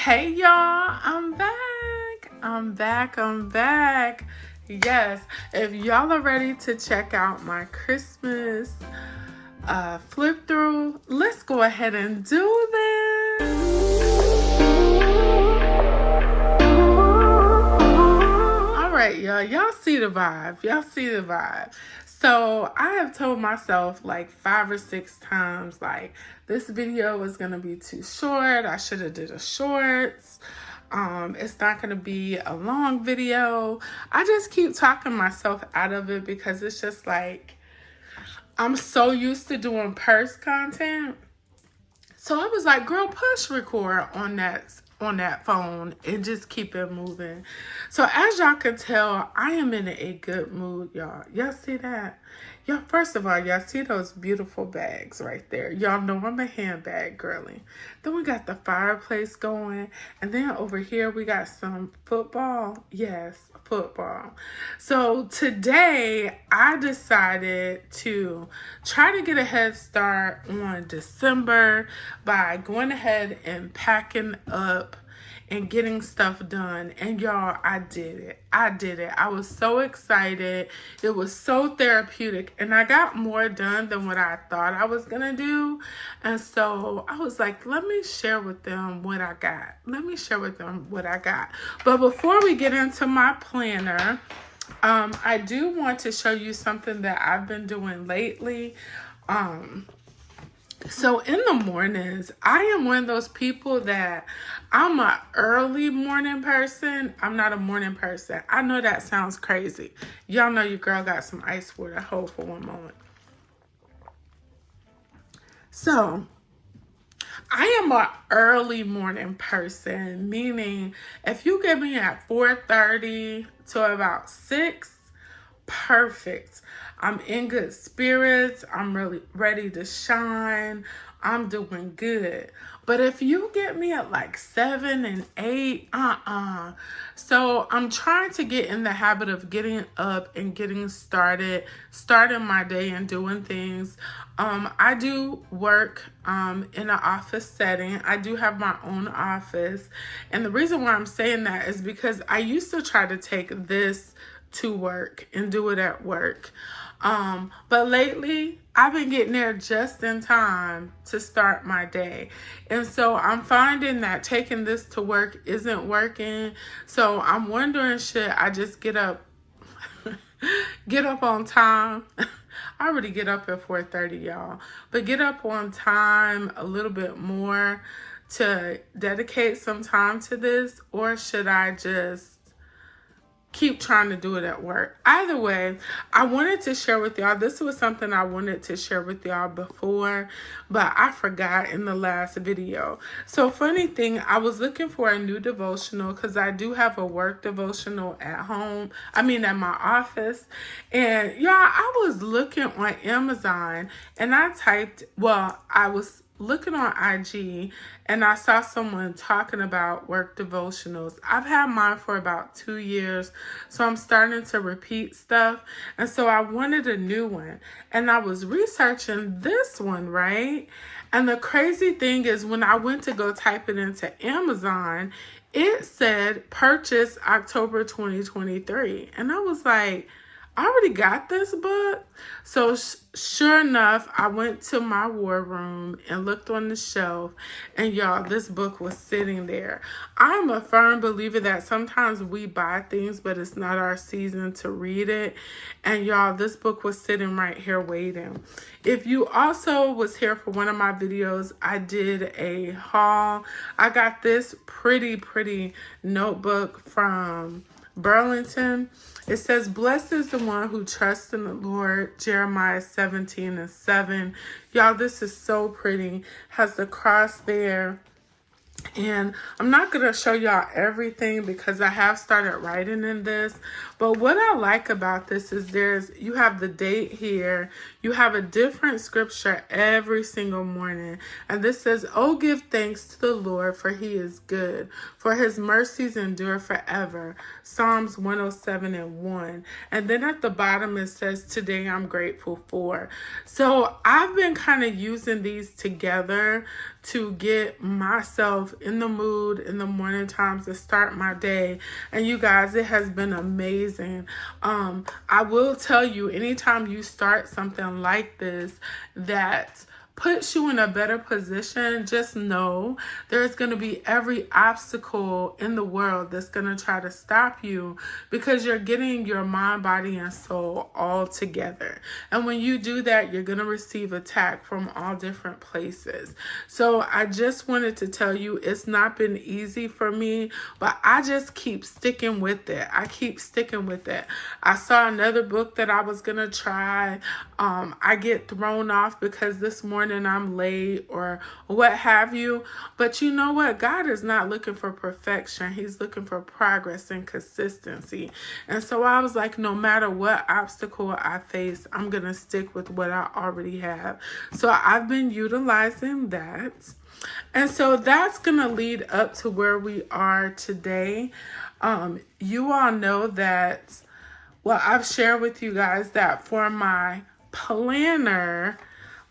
Hey y'all, I'm back. I'm back. Yes, if y'all are ready to check out my Christmas flip through, let's go ahead and do this. All right, y'all see the vibe. So I have told myself like 5 or 6 times, like, this video was gonna be too short. I should have did a shorts. It's not gonna be a long video. I just keep talking myself out of it because it's just like, I'm so used to doing purse content. So I was like, girl, push record on that phone and just keep it moving. So as y'all can tell, I am in a good mood, y'all. Y'all see that? Y'all, first of all, y'all see those beautiful bags right there. Y'all know I'm a handbag girly. Then we got the fireplace going. And then over here we got some football. Yes, football. So today I decided to try to get a head start on December by going ahead and packing up and getting stuff done. And y'all, I did it. I was so excited. It was so therapeutic. And I got more done than what I thought I was going to do. And so I was like, let me share with them what I got. But before we get into my planner, I do want to show you something that I've been doing lately. So in the mornings, I am one of those people that I'm an early morning person. I'm not a morning person. I know that sounds crazy. Y'all know your girl got some ice water. Hold for one moment. So I am an early morning person, meaning if you get me at 4:30 to about 6, perfect. I'm in good spirits. I'm really ready to shine. I'm doing good. But if you get me at like 7 and 8, So I'm trying to get in the habit of getting up and getting starting my day and doing things. I do work in an office setting. I do have my own office. And the reason why I'm saying that is because I used to try to take this to work and do it at work. But lately I've been getting there just in time to start my day. And so I'm finding that taking this to work isn't working. So I'm wondering, should I just get up on time? I already get up at 4:30, y'all. But get up on time a little bit more to dedicate some time to this, or should I just keep trying to do it at work? Either way, I wanted to share with y'all. This was something I wanted to share with y'all before, but I forgot in the last video. So funny thing, I was looking for a new devotional because I do have a work devotional at home. I mean, at my office. And y'all, I was looking on Amazon and I was looking on IG and I saw someone talking about work devotionals. I've had mine for about 2 years, so I'm starting to repeat stuff. And so I wanted a new one. And I was researching this one, right? And the crazy thing is when I went to go type it into Amazon, it said purchase October 2023. And I was like, I already got this book. So sure enough, I went to my war room and looked on the shelf, and y'all, this book was sitting there. I'm a firm believer that sometimes we buy things, but it's not our season to read it. And y'all, this book was sitting right here waiting. If you also was here for one of my videos, I did a haul. I got this pretty notebook from Burlington. It says, blessed is the one who trusts in the Lord, Jeremiah 17:7. Y'all, this is so pretty. Has the cross there. And I'm not going to show y'all everything because I have started writing in this. But what I like about this is you have the date here. You have a different scripture every single morning. And this says, oh, give thanks to the Lord, for he is good, for his mercies endure forever. Psalms 107:1. And then at the bottom it says, today I'm grateful for. So I've been kind of using these together to get myself in the mood in the morning times to start my day. And you guys, it has been amazing. I will tell you, anytime you start something like this that puts you in a better position, just know there's going to be every obstacle in the world that's going to try to stop you, because you're getting your mind, body, and soul all together. And when you do that, you're going to receive attack from all different places. So I just wanted to tell you, it's not been easy for me, but I just keep sticking with it. I keep sticking with it. I saw another book that I was going to try. I get thrown off because this morning I'm late or what have you. But you know what? God is not looking for perfection. He's looking for progress and consistency. And so I was like, no matter what obstacle I face, I'm going to stick with what I already have. So I've been utilizing that. And so that's going to lead up to where we are today. You all know that, well, I've shared with you guys that for my planner,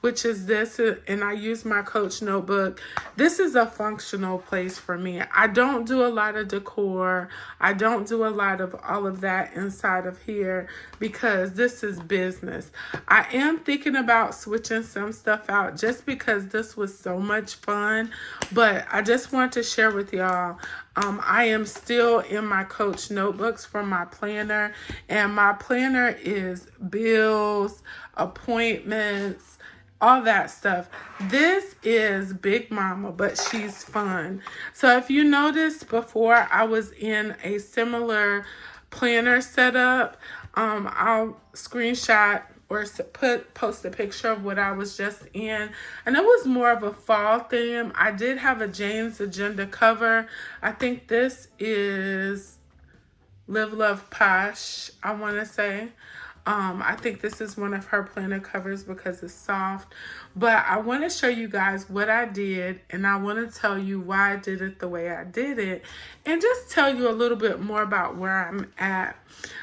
which is this, and I use my Coach notebook. This is a functional place for me. I don't do a lot of decor. I don't do a lot of all of that inside of here because this is business. I am thinking about switching some stuff out just because this was so much fun, but I just want to share with y'all. I am still in my Coach notebooks for my planner, and my planner is bills, appointments, all that stuff. This is Big Mama, but she's fun. So if you noticed before, I was in a similar planner setup. I'll screenshot or post a picture of what I was just in, and it was more of a fall theme. I did have a Jane's Agenda cover. I think this is Live Love Posh, I want to say. I think this is one of her planner covers because it's soft. But I want to show you guys what I did, and I want to tell you why I did it the way I did it, and just tell you a little bit more about where I'm at.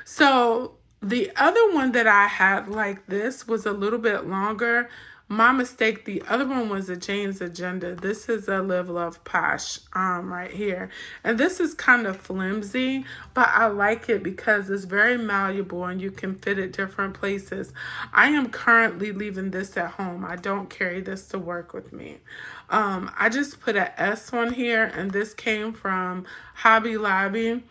So the other one that I had like this was a little bit longer. My mistake, the other one was a Jane's Agenda. This is a Live Love Posh right here. And this is kind of flimsy, but I like it because it's very malleable and you can fit it different places. I am currently leaving this at home. I don't carry this to work with me. I just put an S on here, and this came from Hobby Lobby.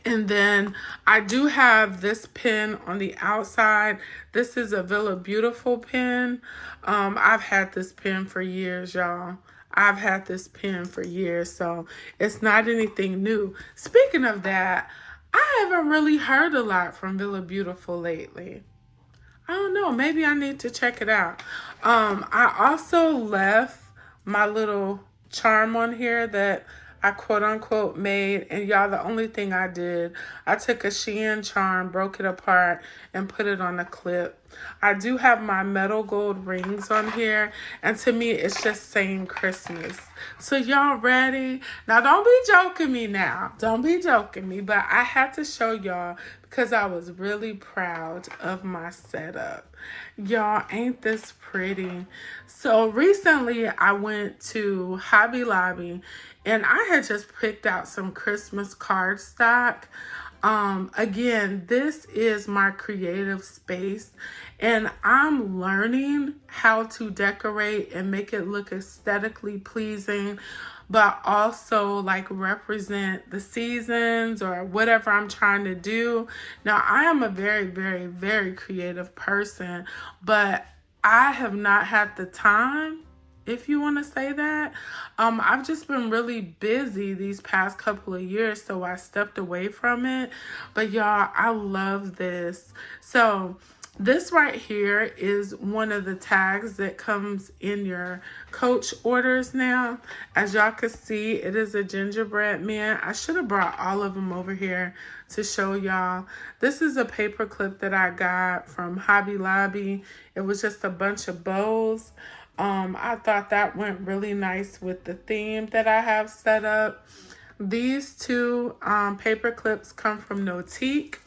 And then I do have this pen on the outside. This is a Villa Beautiful pen. I've had this pen for years, y'all. I've had this pen for years, so it's not anything new. Speaking of that, I haven't really heard a lot from Villa Beautiful lately. I don't know. Maybe I need to check it out. I also left my little charm on here that I quote unquote made, and y'all, the only thing I did, I took a Shein charm, broke it apart, and put it on a clip. I do have my metal gold rings on here, and to me, it's just saying Christmas. So y'all ready? Now, don't be joking me now. Don't be joking me, but I had to show y'all because I was really proud of my setup. Y'all, ain't this pretty? So recently, I went to Hobby Lobby, and I had just picked out some Christmas cardstock. Again, this is my creative space, and I'm learning how to decorate and make it look aesthetically pleasing, but also like represent the seasons or whatever I'm trying to do. Now, I am a very, very, very creative person, but I have not had the time, if you want to say that. I've just been really busy these past couple of years, so I stepped away from it. But y'all, I love this. So this right here is one of the tags that comes in your Coach orders now. As y'all can see, it is a gingerbread man. I should have brought all of them over here to show y'all. This is a paper clip that I got from Hobby Lobby. It was just a bunch of bows. I thought that went really nice with the theme that I have set up. These two paper clips come from Notique.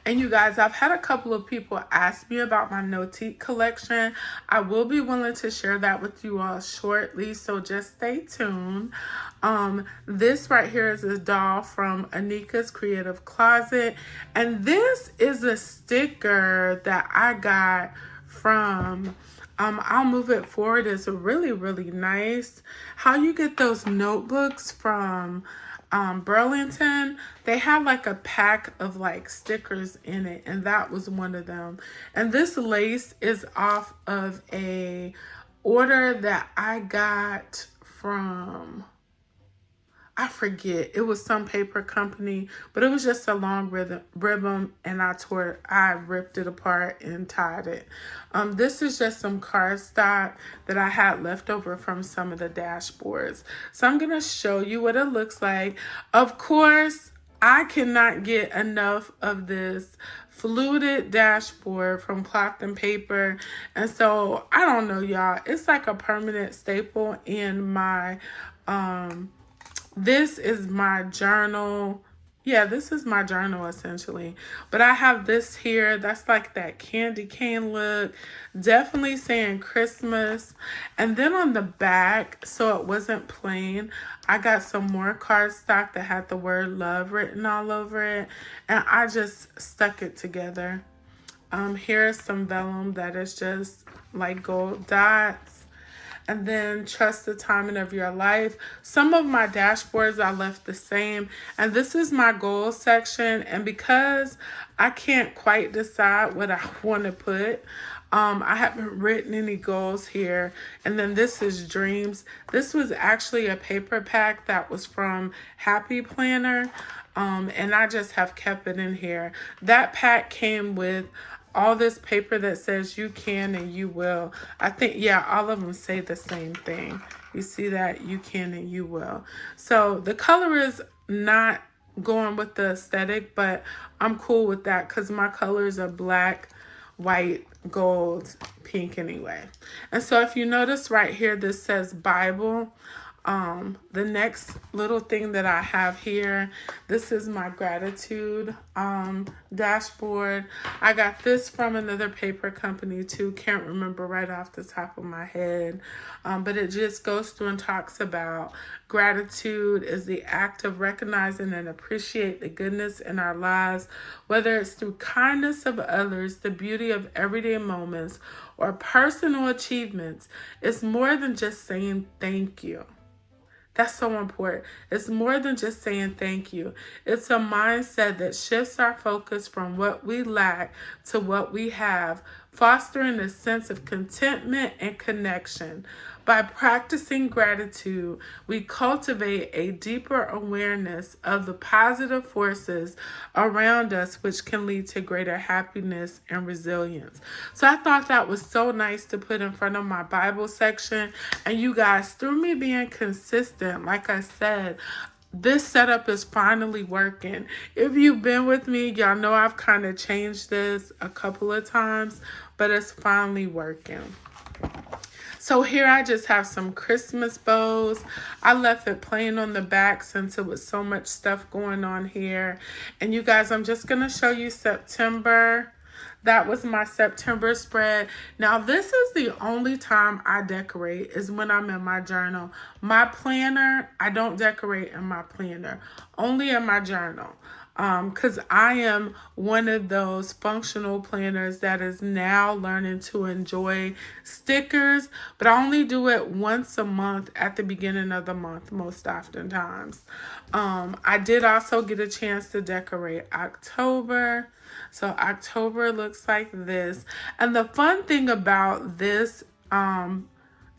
And you guys, I've had a couple of people ask me about my Notique collection. I will be willing to share that with you all shortly, so just stay tuned. This right here is a doll from Anika's Creative Closet, and this is a sticker that I got from I'll Move It Forward. Is really, really nice. How you get those notebooks from Burlington, they have like a pack of like stickers in it, and that was one of them. And this lace is off of a order that I got from, I forget, it was some paper company, but it was just a long ribbon, and I ripped it apart and tied it. This is just some cardstock that I had left over from some of the dashboards. So I'm gonna show you what it looks like. Of course, I cannot get enough of this fluted dashboard from Cloth and Paper, and so I don't know, y'all, it's like a permanent staple in my this is my journal. Yeah, this is my journal essentially. But I have this here. That's like that candy cane look. Definitely saying Christmas. And then on the back, so it wasn't plain, I got some more cardstock that had the word love written all over it. And I just stuck it together. Here is some vellum that is just like gold dots. And then trust the timing of your life. Some of my dashboards I left the same. And this is my goals section. And because I can't quite decide what I want to put, I haven't written any goals here. And then this is dreams. This was actually a paper pack that was from Happy Planner. And I just have kept it in here. That pack came with all this paper that says you can and you will. I think, yeah, all of them say the same thing. You see that? You can and you will. So the color is not going with the aesthetic, but I'm cool with that because my colors are black, white, gold, pink anyway. And so if you notice right here, this says Bible. The next little thing that I have here, this is my gratitude dashboard. I got this from another paper company too. Can't remember right off the top of my head. But it just goes through and talks about gratitude is the act of recognizing and appreciate the goodness in our lives, whether it's through kindness of others, the beauty of everyday moments, or personal achievements. It's more than just saying thank you. That's so important. It's more than just saying thank you. It's a mindset that shifts our focus from what we lack to what we have, fostering a sense of contentment and connection. By practicing gratitude, we cultivate a deeper awareness of the positive forces around us, which can lead to greater happiness and resilience. So I thought that was so nice to put in front of my Bible section. And you guys, through me being consistent, like I said, this setup is finally working. If you've been with me, y'all know I've kind of changed this a couple of times, but it's finally working. So here I just have some Christmas bows. I left it plain on the back since it was so much stuff going on here. And you guys, I'm just going to show you September. That was my September spread. Now, this is the only time I decorate is when I'm in my journal. My planner, I don't decorate in my planner, only in my journal. Because I am one of those functional planners that is now learning to enjoy stickers, but I only do it once a month at the beginning of the month, most oftentimes. I did also get a chance to decorate October. So October looks like this. And the fun thing about this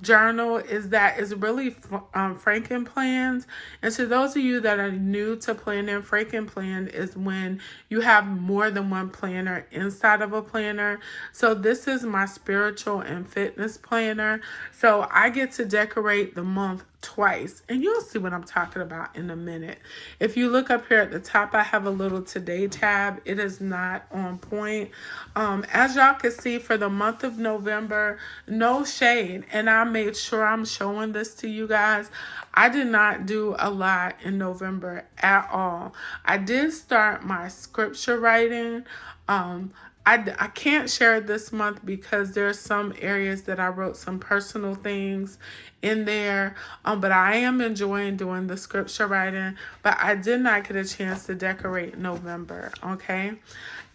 journal is that it's really Frankenplans. And to those of you that are new to planning, Frankenplan is when you have more than one planner inside of a planner. So this is my spiritual and fitness planner. So I get to decorate the month twice, and you'll see what I'm talking about in a minute. If you look up here at the top, I have a little today tab. It is not on point. As y'all can see, for the month of November, no shade, and I made sure I'm showing this to you guys. I did not do a lot in November at all. I did start my scripture writing. I can't share it this month because there's some areas that I wrote some personal things in there. But I am enjoying doing the scripture writing. But I did not get a chance to decorate November, okay?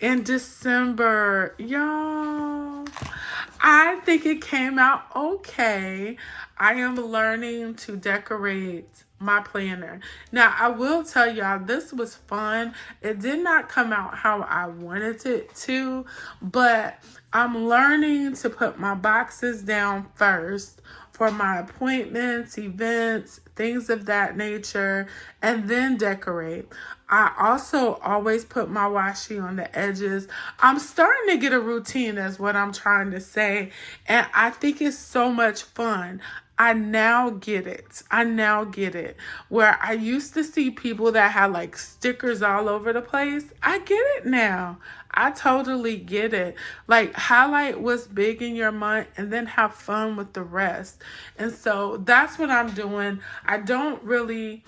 In December, y'all, I think it came out okay. I am learning to decorate my planner. Now, I will tell y'all, this was fun. It did not come out how I wanted it to, but I'm learning to put my boxes down first for my appointments, events, things of that nature, and then decorate. I also always put my washi on the edges. I'm starting to get a routine, is what I'm trying to say, and I think it's so much fun. I now get it. Where I used to see people that had like stickers all over the place. I get it now. I totally get it. Like, highlight what's big in your month and then have fun with the rest. And so that's what I'm doing. I don't really...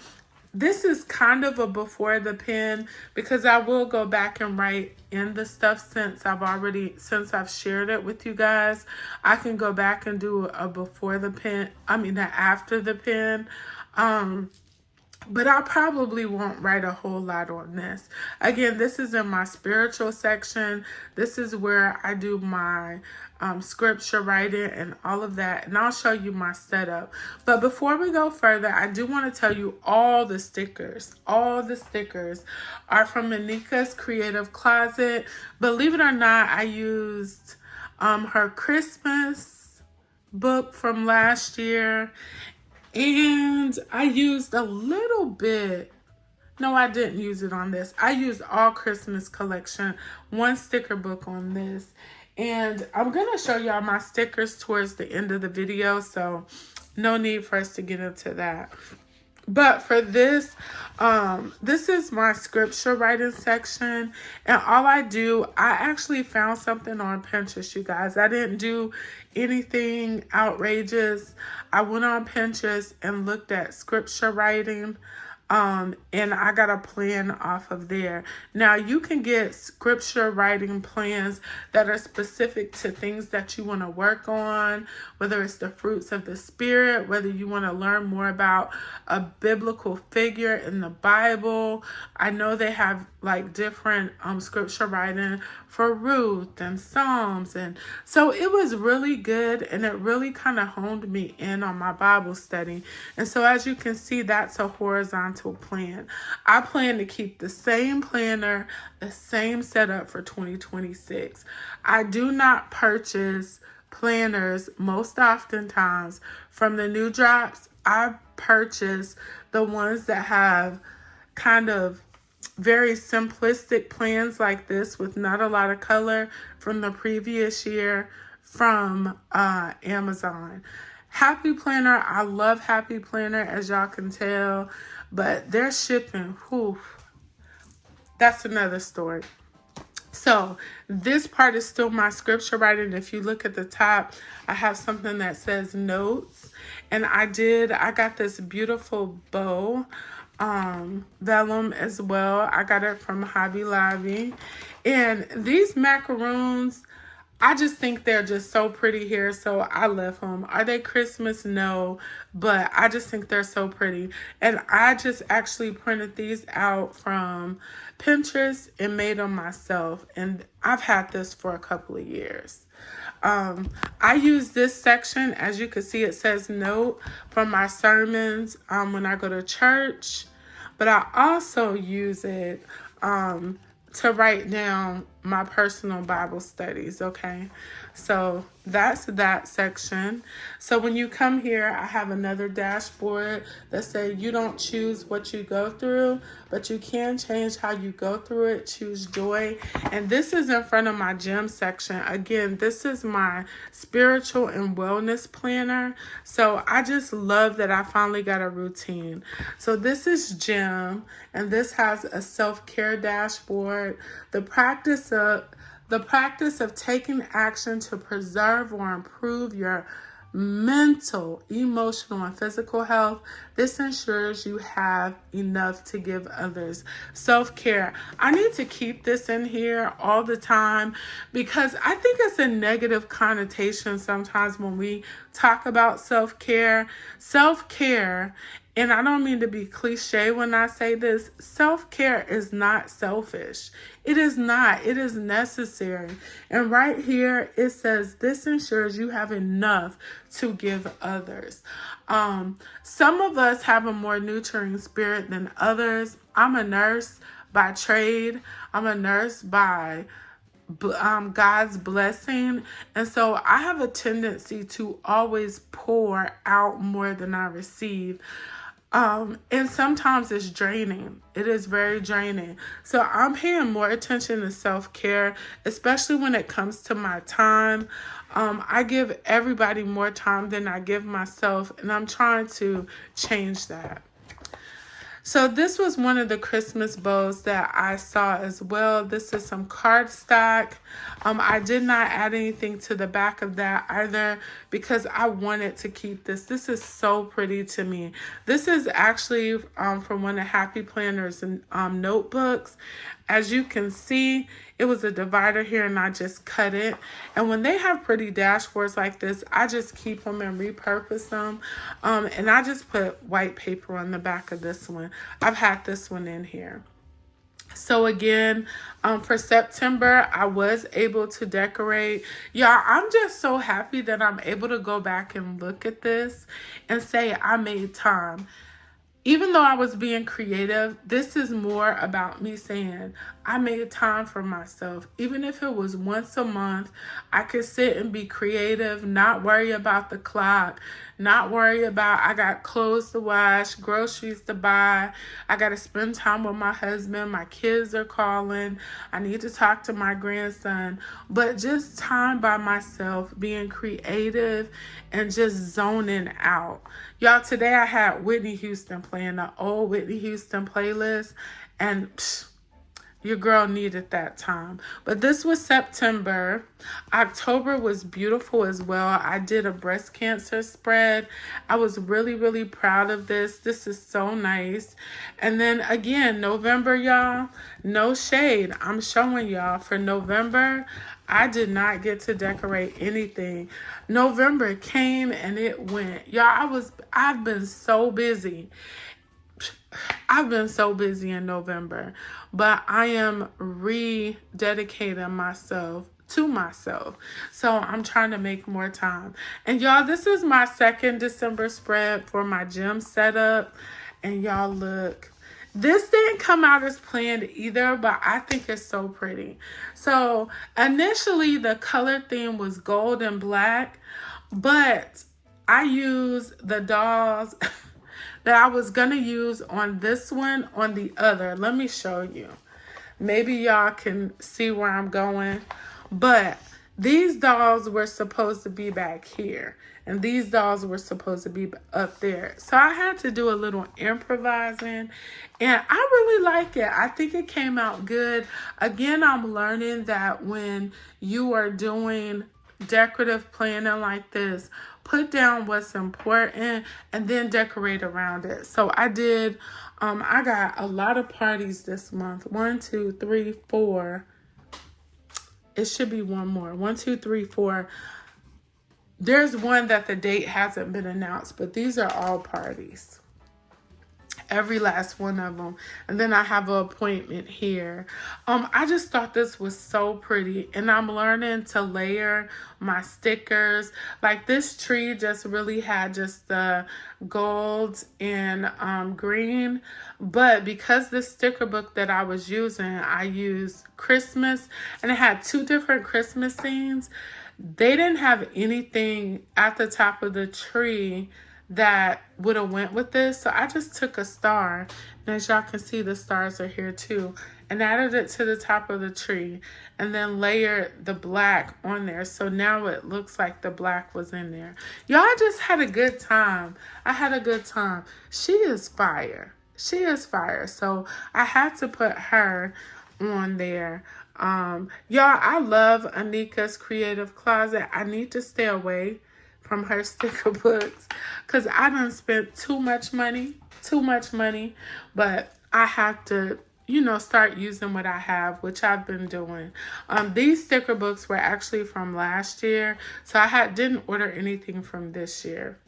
This is kind of a before the pen because I will go back and write in the stuff since I've shared it with you guys. I can go back and do a before the pen, an after the pen. But I probably won't write a whole lot on this. Again, this is in my spiritual section. This is where I do my scripture writing and all of that. And I'll show you my setup. But before we go further, I do want to tell you all the stickers are from Anika's Creative Closet. Believe it or not, I used her Christmas book from last year. And I used a little bit. No, I didn't use it on this. I used all Christmas collection, one sticker book on this. And I'm going to show y'all my stickers towards the end of the video. So no need for us to get into that. But for this, this is my scripture writing section. And all I actually found something on Pinterest, you guys. I didn't do anything outrageous. I went on Pinterest and looked at scripture writing. And I got a plan off of there. Now, you can get scripture writing plans that are specific to things that you want to work on, whether it's the fruits of the Spirit, whether you want to learn more about a biblical figure in the Bible. I know they have like different scripture writing for Ruth and Psalms. And so it was really good, and it really kind of honed me in on my Bible study. And so as you can see, that's a horizontal plan. I plan to keep the same planner, the same setup for 2026. I do not purchase planners most oftentimes from the new drops. I purchase the ones that have kind of very simplistic plans like this with not a lot of color from the previous year from Amazon. Happy Planner, I love Happy Planner, as y'all can tell, but their shipping, whew, that's another story. So this part is still my scripture writing. If you look at the top, I have something that says notes, and I got this beautiful bow vellum as well. I got it from Hobby Lobby, and these macaroons, I just think they're just so pretty here, so I love them. Are they Christmas? No, but I just think they're so pretty. And I just actually printed these out from Pinterest and made them myself. And I've had this for a couple of years. I use this section, as you can see, it says note from my sermons when I go to church. But I also use it to write down my personal Bible studies, okay? So that's that section. So when you come here, I have another dashboard that says you don't choose what you go through, but you can change how you go through it. Choose joy. And this is in front of my gym section. Again, this is my spiritual and wellness planner. So I just love that I finally got a routine. So this is gym, and this has a self-care dashboard. The practice of taking action to preserve or improve your mental, emotional, and physical health. This ensures you have enough to give others. Self-care. I need to keep this in here all the time because I think it's a negative connotation sometimes when we talk about self-care. Self-care, and I don't mean to be cliche when I say this, self-care is not selfish. It is not. It is necessary. And right here, it says this ensures you have enough to give others. Some of us have a more nurturing spirit than others. I'm a nurse by trade. I'm a nurse by God's blessing. And so I have a tendency to always pour out more than I receive. And sometimes it's draining. It is very draining. So I'm paying more attention to self-care, especially when it comes to my time. I give everybody more time than I give myself, and I'm trying to change that. So this was one of the Christmas bows that I saw as well. This is some cardstock. I did not add anything to the back of that either because I wanted to keep this. This is so pretty to me. This is actually from one of Happy Planner's notebooks. As you can see, it was a divider here and I just cut it. And when they have pretty dashboards like this, I just keep them and repurpose them. And I just put white paper on the back of this one. I've had this one in here. So again, for September, I was able to decorate. Y'all, I'm just so happy that I'm able to go back and look at this and say I made time. Even though I was being creative, this is more about me saying I made time for myself. Even if it was once a month, I could sit and be creative, not worry about the clock, not worry about I got clothes to wash, groceries to buy, I got to spend time with my husband, my kids are calling, I need to talk to my grandson, but just time by myself, being creative and just zoning out. Y'all, today I had Whitney Houston playing, the old Whitney Houston playlist, and your girl needed that time. But this was September. October was beautiful as well. I did a breast cancer spread. I was really, really proud of this. This is so nice. And then again, November, y'all, no shade. I'm showing y'all for November, I did not get to decorate anything. November came and it went. Y'all, I've been so busy. I've been so busy in November, but I am rededicating myself to myself. So I'm trying to make more time. And y'all, this is my second December spread for my gym setup. And y'all, look, this didn't come out as planned either, but I think it's so pretty. So initially the color theme was gold and black, but I used the dolls that I was going to use on this one on the other. Let me show you. Maybe y'all can see where I'm going. But these dolls were supposed to be back here. And these dolls were supposed to be up there. So I had to do a little improvising. And I really like it. I think it came out good. Again, I'm learning that when you are doing decorative planning like this, put down what's important and then decorate around it. So I did, I got a lot of parties this month. 1, 2, 3, 4. It should be one more. 1, 2, 3, 4. There's one that the date hasn't been announced, but these are all parties. every last one of them. And then I have an appointment here. I just thought this was so pretty, and I'm learning to layer my stickers. Like this tree just really had just the gold and green, but because this sticker book that I was using, I used Christmas, and it had two different Christmas scenes. They didn't have anything at the top of the tree that would have went with this, so I just took a star, and as y'all can see, the stars are here too, and added it to the top of the tree, and then layered the black on there, so now it looks like the black was in there. Y'all, just had a good time. I had a good time. She is fire. She is fire, so I had to put her on there. Y'all, I love Anika's Creative Closet. I need to stay away from her sticker books because I done spent too much money, but I have to, start using what I have, which I've been doing. These sticker books were actually from last year, so I didn't order anything from this year.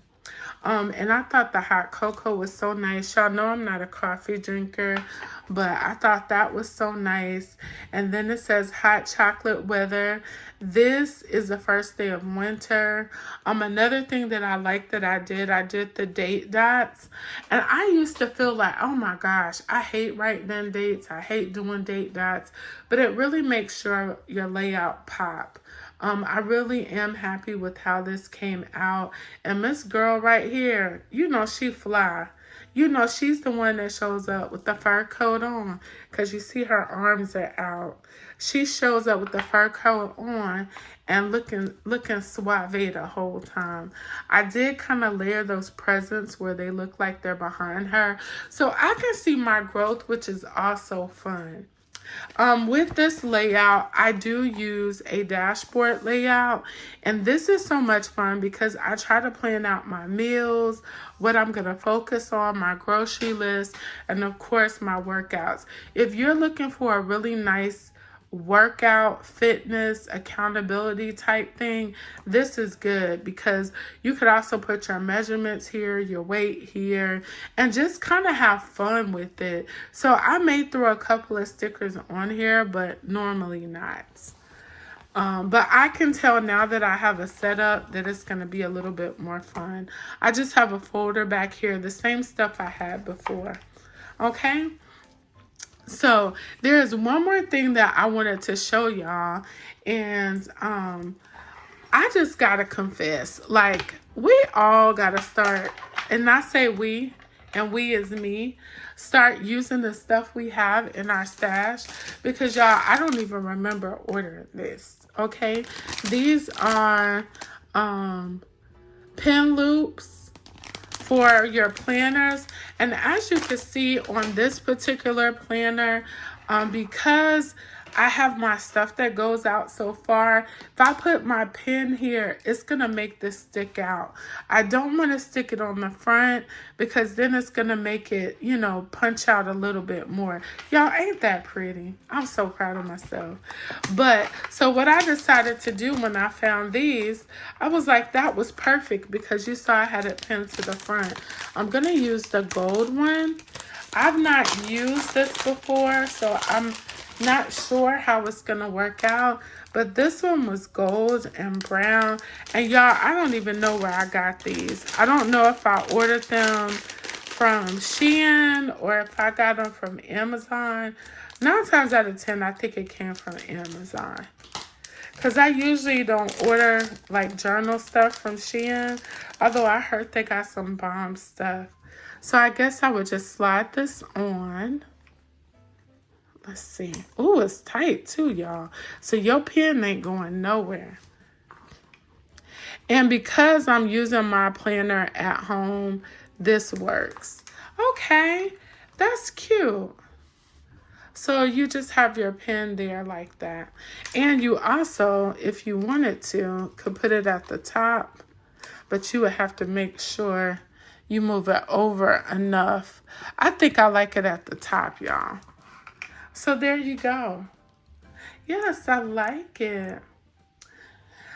And I thought the hot cocoa was so nice. Y'all know I'm not a coffee drinker, but I thought that was so nice. And then it says hot chocolate weather. This is the first day of winter. Another thing that I like that I did the date dots. And I used to feel like, oh my gosh, I hate writing in dates. I hate doing date dots, but it really makes sure your layout pop. I really am happy with how this came out. And Miss Girl right here, she fly. She's the one that shows up with the fur coat on, because you see her arms are out. She shows up with the fur coat on and looking suave the whole time. I did kind of layer those presents where they look like they're behind her, so I can see my growth, which is also fun. With this layout, I do use a dashboard layout, and this is so much fun because I try to plan out my meals, what I'm going to focus on, my grocery list, and of course my workouts. If you're looking for a really nice workout, fitness, accountability type thing, this is good because you could also put your measurements here, your weight here, and just kind of have fun with it. So I may throw a couple of stickers on here, but normally not. But I can tell now that I have a setup that it's going to be a little bit more fun. I just have a folder back here, the same stuff I had before. Okay. So there's one more thing that I wanted to show y'all, and I just gotta confess, like, we all gotta start, and I say we, and we is me, start using the stuff we have in our stash, because y'all, I don't even remember ordering this. Okay, these are pin loops for your planners, and as you can see on this particular planner, because I have my stuff that goes out so far, if I put my pin here, it's gonna make this stick out. I don't want to stick it on the front because then it's gonna make it, punch out a little bit more. Y'all, ain't that pretty? I'm so proud of myself. But so what I decided to do when I found these, I was like, that was perfect because you saw I had it pinned to the front. I'm gonna use the gold one. I've not used this before, so I'm not sure how it's gonna work out, but this one was gold and brown, and y'all, I don't even know where I got these. I don't know if I ordered them from Shein or if I got them from Amazon. 9 times out of 10, I think it came from Amazon, because I usually don't order like journal stuff from Shein, although I heard they got some bomb stuff. So I guess I would just slide this on. Let's see. Ooh, it's tight too, y'all. So your pen ain't going nowhere. And because I'm using my planner at home, this works. Okay, that's cute. So you just have your pen there like that. And you also, if you wanted to, could put it at the top, but you would have to make sure you move it over enough. I think I like it at the top, y'all. So there you go. Yes, I like it.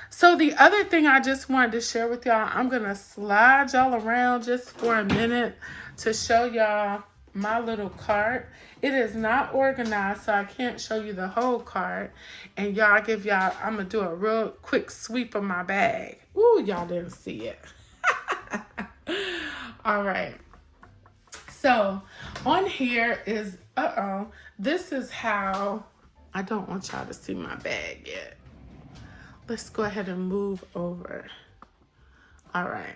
So the other thing I just wanted to share with y'all, I'm going to slide y'all around just for a minute to show y'all my little cart. It is not organized, so I can't show you the whole cart. And y'all, I'm going to do a real quick sweep of my bag. Ooh, y'all didn't see it. All right. So on here is, this is how, I don't want y'all to see my bag yet. Let's go ahead and move over. All right.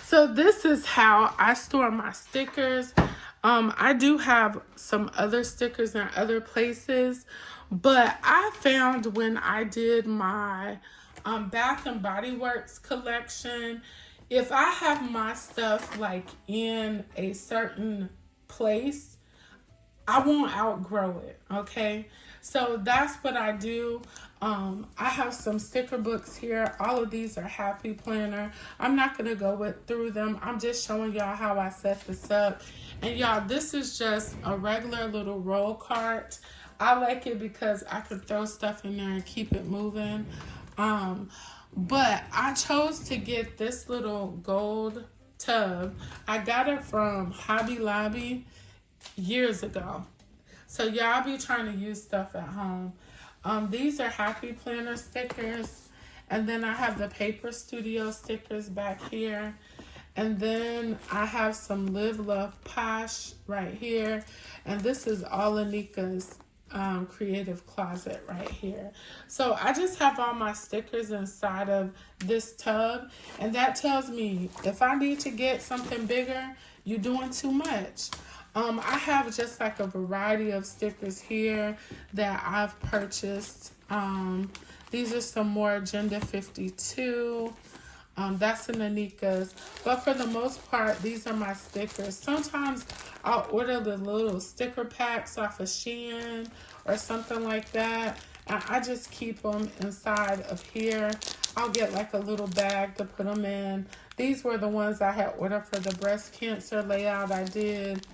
So this is how I store my stickers. I do have some other stickers in other places, but I found when I did my Bath and Body Works collection, if I have my stuff like in a certain place, I won't outgrow it, okay? So that's what I do. I have some sticker books here. All of these are Happy Planner. I'm not going to go through them. I'm just showing y'all how I set this up. And y'all, this is just a regular little roll cart. I like it because I can throw stuff in there and keep it moving. But I chose to get this little gold tub. I got it from Hobby Lobby years ago. So y'all be trying to use stuff at home. These are Happy Planner stickers. And then I have the Paper Studio stickers back here. And then I have some Live Love Posh right here. And this is all Anika's creative closet right here. So I just have all my stickers inside of this tub. And that tells me if I need to get something bigger, you're doing too much. I have just like a variety of stickers here that I've purchased. These are some more Agenda 52. That's in Anika's. But for the most part, these are my stickers. Sometimes I'll order the little sticker packs off of Shein or something like that. And I just keep them inside of here. I'll get like a little bag to put them in. These were the ones I had ordered for the breast cancer layout I did.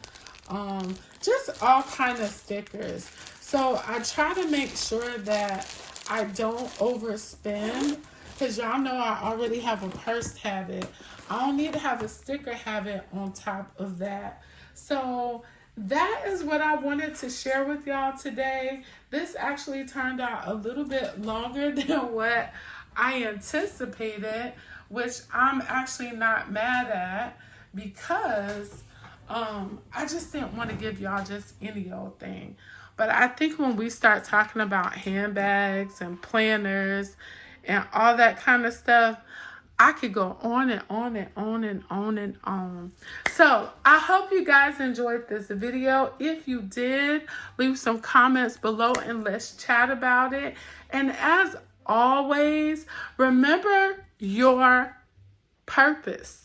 Just all kind of stickers. So I try to make sure that I don't overspend, because y'all know I already have a purse habit. I don't need to have a sticker habit on top of that. So that is what I wanted to share with y'all today. This actually turned out a little bit longer than what I anticipated, which I'm actually not mad at, because I just didn't want to give y'all just any old thing. But I think when we start talking about handbags and planners and all that kind of stuff, I could go on and on and on and on and on. So I hope you guys enjoyed this video. If you did, leave some comments below and let's chat about it. And as always, remember your purpose.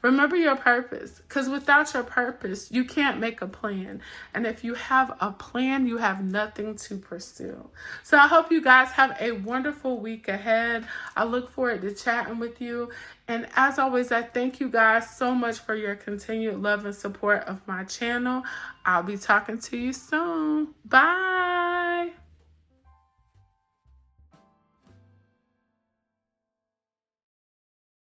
Remember your purpose, because without your purpose, you can't make a plan. And if you have a plan, you have nothing to pursue. So I hope you guys have a wonderful week ahead. I look forward to chatting with you. And as always, I thank you guys so much for your continued love and support of my channel. I'll be talking to you soon. Bye.